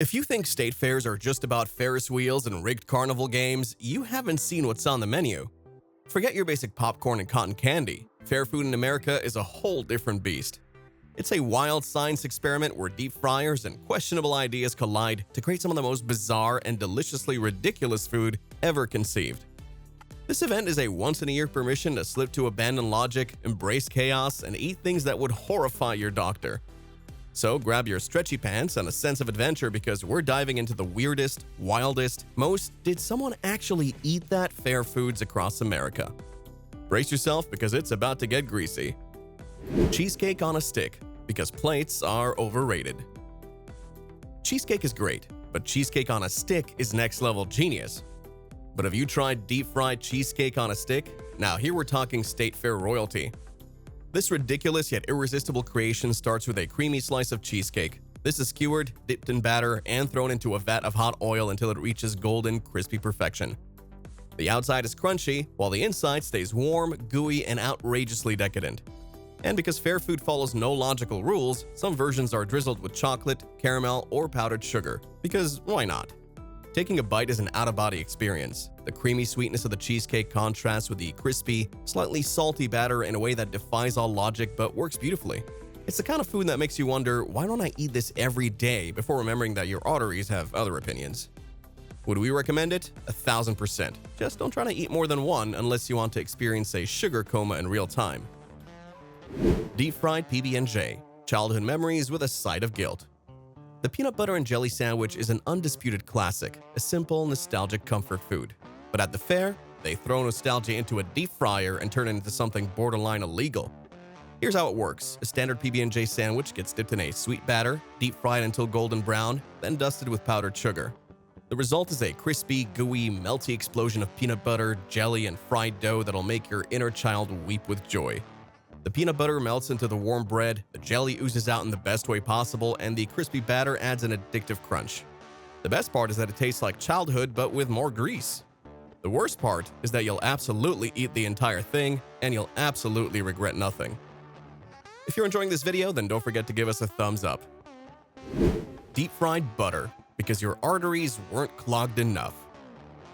If you think state fairs are just about Ferris wheels and rigged carnival games, you haven't seen what's on the menu. Forget your basic popcorn and cotton candy. Fair food in America is a whole different beast. It's a wild science experiment where deep fryers and questionable ideas collide to create some of the most bizarre and deliciously ridiculous food ever conceived. This event is a once-in-a-year permission to slip to abandon logic, embrace chaos, and eat things that would horrify your doctor. So grab your stretchy pants and a sense of adventure because we're diving into the weirdest, wildest, most "did someone actually eat that" fair foods across America. Brace yourself because it's about to get greasy. Cheesecake on a stick, because plates are overrated. Cheesecake is great, but cheesecake on a stick is next-level genius. But have you tried deep-fried cheesecake on a stick? Now here we're talking state fair royalty. This ridiculous yet irresistible creation starts with a creamy slice of cheesecake. This is skewered, dipped in batter, and thrown into a vat of hot oil until it reaches golden, crispy perfection. The outside is crunchy, while the inside stays warm, gooey, and outrageously decadent. And because fair food follows no logical rules, some versions are drizzled with chocolate, caramel, or powdered sugar. Because why not? Taking a bite is an out-of-body experience. The creamy sweetness of the cheesecake contrasts with the crispy, slightly salty batter in a way that defies all logic but works beautifully. It's the kind of food that makes you wonder, why don't I eat this every day, before remembering that your arteries have other opinions. Would we recommend it? 1000%. Just don't try to eat more than one unless you want to experience a sugar coma in real time. Deep-Fried PB&J. Childhood memories with a side of guilt. The peanut butter and jelly sandwich is an undisputed classic, a simple, nostalgic comfort food. But at the fair, they throw nostalgia into a deep fryer and turn it into something borderline illegal. Here's how it works. A standard PB&J sandwich gets dipped in a sweet batter, deep-fried until golden brown, then dusted with powdered sugar. The result is a crispy, gooey, melty explosion of peanut butter, jelly, and fried dough that'll make your inner child weep with joy. The peanut butter melts into the warm bread, the jelly oozes out in the best way possible, and the crispy batter adds an addictive crunch. The best part is that it tastes like childhood but with more grease. The worst part is that you'll absolutely eat the entire thing, and you'll absolutely regret nothing. If you're enjoying this video, then don't forget to give us a thumbs up. Deep-fried butter, because your arteries weren't clogged enough.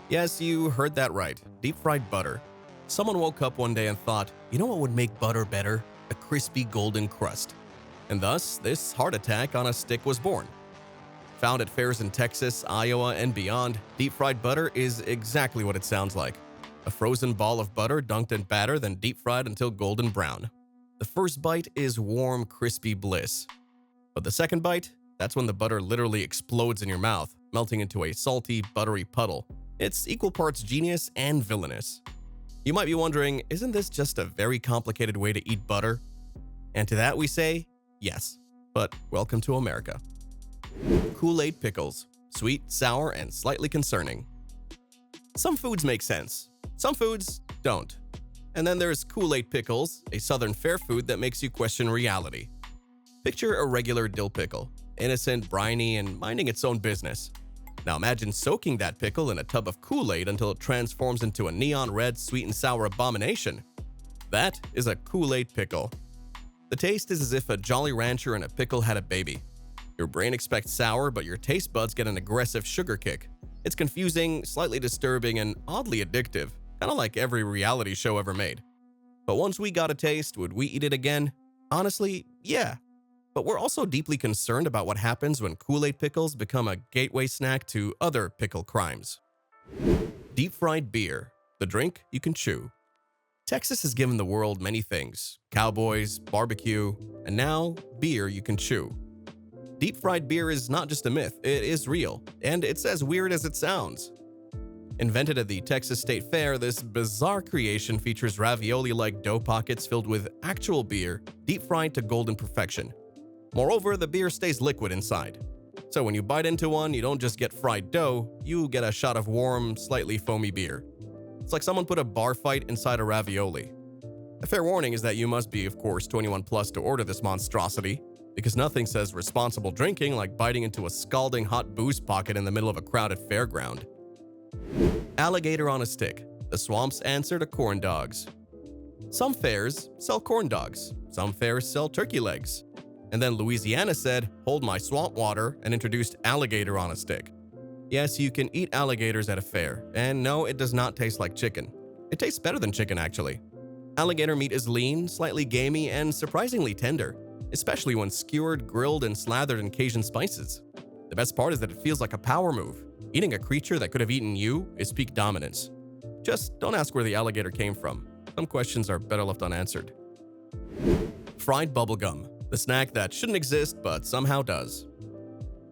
Yes, you heard that right. Deep-fried butter. Someone woke up one day and thought, you know what would make butter better? A crispy golden crust. And thus, this heart attack on a stick was born. Found at fairs in Texas, Iowa, and beyond, deep-fried butter is exactly what it sounds like. A frozen ball of butter dunked in batter, then deep-fried until golden brown. The first bite is warm, crispy bliss. But the second bite? That's when the butter literally explodes in your mouth, melting into a salty, buttery puddle. It's equal parts genius and villainous. You might be wondering, isn't this just a very complicated way to eat butter? And to that we say, yes, but welcome to America. Kool-Aid Pickles. Sweet, sour, and slightly concerning. Some foods make sense. Some foods don't. And then there's Kool-Aid Pickles, a southern fair food that makes you question reality. Picture a regular dill pickle, innocent, briny, and minding its own business. Now imagine soaking that pickle in a tub of Kool-Aid until it transforms into a neon red sweet and sour abomination. That is a Kool-Aid pickle. The taste is as if a Jolly Rancher and a pickle had a baby. Your brain expects sour, but your taste buds get an aggressive sugar kick. It's confusing, slightly disturbing, and oddly addictive, kind of like every reality show ever made. But once we got a taste, would we eat it again? Honestly, yeah. But we're also deeply concerned about what happens when Kool-Aid pickles become a gateway snack to other pickle crimes. Deep-fried beer, the drink you can chew. Texas has given the world many things: cowboys, barbecue, and now beer you can chew. Deep-fried beer is not just a myth, it is real, and it's as weird as it sounds. Invented at the Texas State Fair, this bizarre creation features ravioli-like dough pockets filled with actual beer, deep-fried to golden perfection. Moreover, the beer stays liquid inside. So when you bite into one, you don't just get fried dough, you get a shot of warm, slightly foamy beer. It's like someone put a bar fight inside a ravioli. A fair warning is that you must be, of course, 21 plus to order this monstrosity, because nothing says responsible drinking like biting into a scalding hot booze pocket in the middle of a crowded fairground. Alligator on a stick, the swamp's answer to corn dogs. Some fairs sell corn dogs, some fairs sell turkey legs. And then Louisiana said, hold my swamp water, and introduced alligator on a stick. Yes, you can eat alligators at a fair, and no, it does not taste like chicken. It tastes better than chicken, actually. Alligator meat is lean, slightly gamey, and surprisingly tender, especially when skewered, grilled, and slathered in Cajun spices. The best part is that it feels like a power move. Eating a creature that could have eaten you is peak dominance. Just don't ask where the alligator came from. Some questions are better left unanswered. Fried bubblegum, the snack that shouldn't exist but somehow does.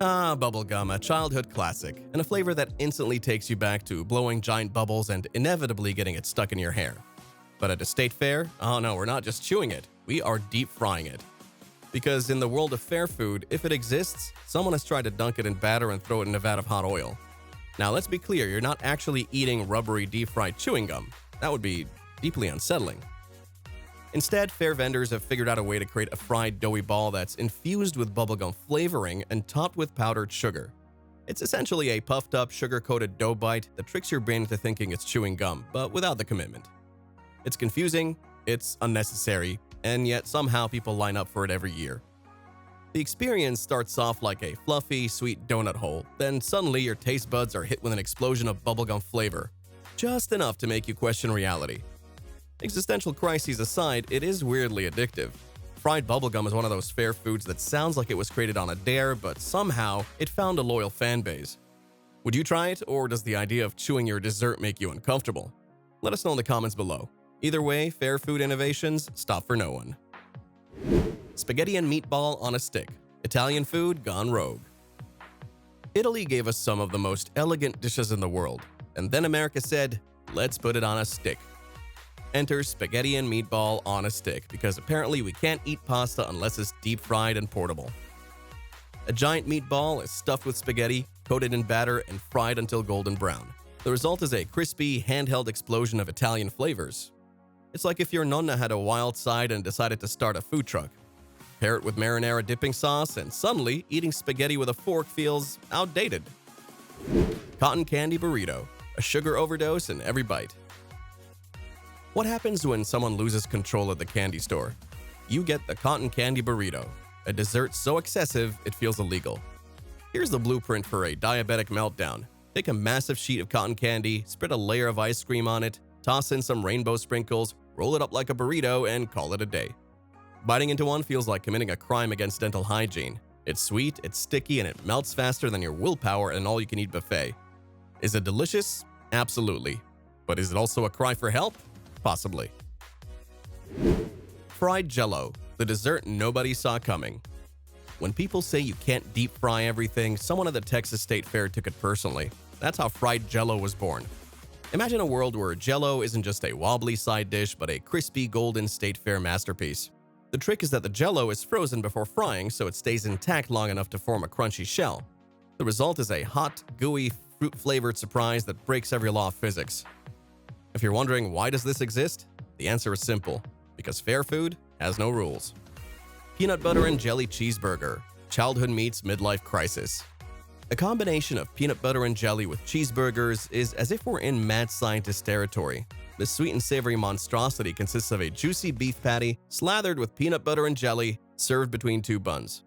Ah, bubblegum, a childhood classic, and a flavor that instantly takes you back to blowing giant bubbles and inevitably getting it stuck in your hair. But at a state fair, oh no, we're not just chewing it, we are deep frying it. Because in the world of fair food, if it exists, someone has tried to dunk it in batter and throw it in a vat of hot oil. Now let's be clear, you're not actually eating rubbery deep-fried chewing gum. That would be deeply unsettling. Instead, fair vendors have figured out a way to create a fried doughy ball that's infused with bubblegum flavoring and topped with powdered sugar. It's essentially a puffed-up, sugar-coated dough bite that tricks your brain into thinking it's chewing gum, but without the commitment. It's confusing, it's unnecessary, and yet somehow people line up for it every year. The experience starts off like a fluffy, sweet donut hole, then suddenly your taste buds are hit with an explosion of bubblegum flavor, just enough to make you question reality. Existential crises aside, it is weirdly addictive. Fried bubblegum is one of those fair foods that sounds like it was created on a dare, but somehow it found a loyal fan base. Would you try it, or does the idea of chewing your dessert make you uncomfortable? Let us know in the comments below. Either way, fair food innovations stop for no one. Spaghetti and meatball on a stick. Italian food gone rogue. Italy gave us some of the most elegant dishes in the world, and then America said, let's put it on a stick. Enter spaghetti and meatball on a stick, because apparently we can't eat pasta unless it's deep-fried and portable. A giant meatball is stuffed with spaghetti, coated in batter, and fried until golden brown. The result is a crispy, handheld explosion of Italian flavors. It's like if your nonna had a wild side and decided to start a food truck. Pair it with marinara dipping sauce, and suddenly eating spaghetti with a fork feels outdated. Cotton candy burrito, a sugar overdose in every bite. What happens when someone loses control at the candy store? You get the cotton candy burrito, a dessert so excessive it feels illegal. Here's the blueprint for a diabetic meltdown. Take a massive sheet of cotton candy, spread a layer of ice cream on it, toss in some rainbow sprinkles, roll it up like a burrito, and call it a day. Biting into one feels like committing a crime against dental hygiene. It's sweet, it's sticky, and it melts faster than your willpower at an all-you-can-eat buffet. Is it delicious? Absolutely. But is it also a cry for help? Possibly. Fried Jell-O, the dessert nobody saw coming. When people say you can't deep fry everything, someone at the Texas State Fair took it personally. That's how fried Jell-O was born. Imagine a world where Jell-O isn't just a wobbly side dish, but a crispy golden State Fair masterpiece. The trick is that the Jell-O is frozen before frying, so it stays intact long enough to form a crunchy shell. The result is a hot, gooey, fruit-flavored surprise that breaks every law of physics. If you're wondering why does this exist, the answer is simple: because fair food has no rules. Peanut butter and jelly cheeseburger. Childhood meets midlife crisis. A combination of peanut butter and jelly with cheeseburgers is as if we're in mad scientist territory. This sweet and savory monstrosity consists of a juicy beef patty slathered with peanut butter and jelly, served between two buns.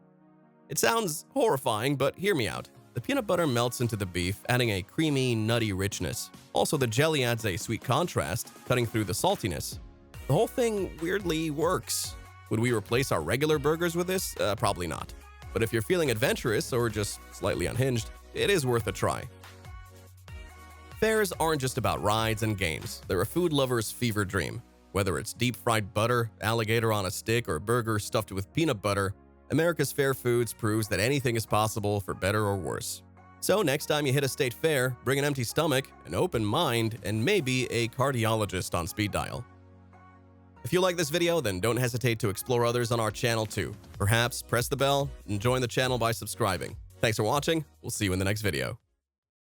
It sounds horrifying, but hear me out. The peanut butter melts into the beef, adding a creamy, nutty richness. Also, the jelly adds a sweet contrast, cutting through the saltiness. The whole thing weirdly works. Would we replace our regular burgers with this? Probably not. But if you're feeling adventurous or just slightly unhinged, it is worth a try. Fairs aren't just about rides and games. They're a food lover's fever dream. Whether it's deep-fried butter, alligator on a stick, or burger stuffed with peanut butter, America's Fair Foods proves that anything is possible for better or worse. So next time you hit a state fair, bring an empty stomach, an open mind, and maybe a cardiologist on speed dial. If you like this video, then don't hesitate to explore others on our channel too. Perhaps press the bell and join the channel by subscribing. Thanks for watching. We'll see you in the next video.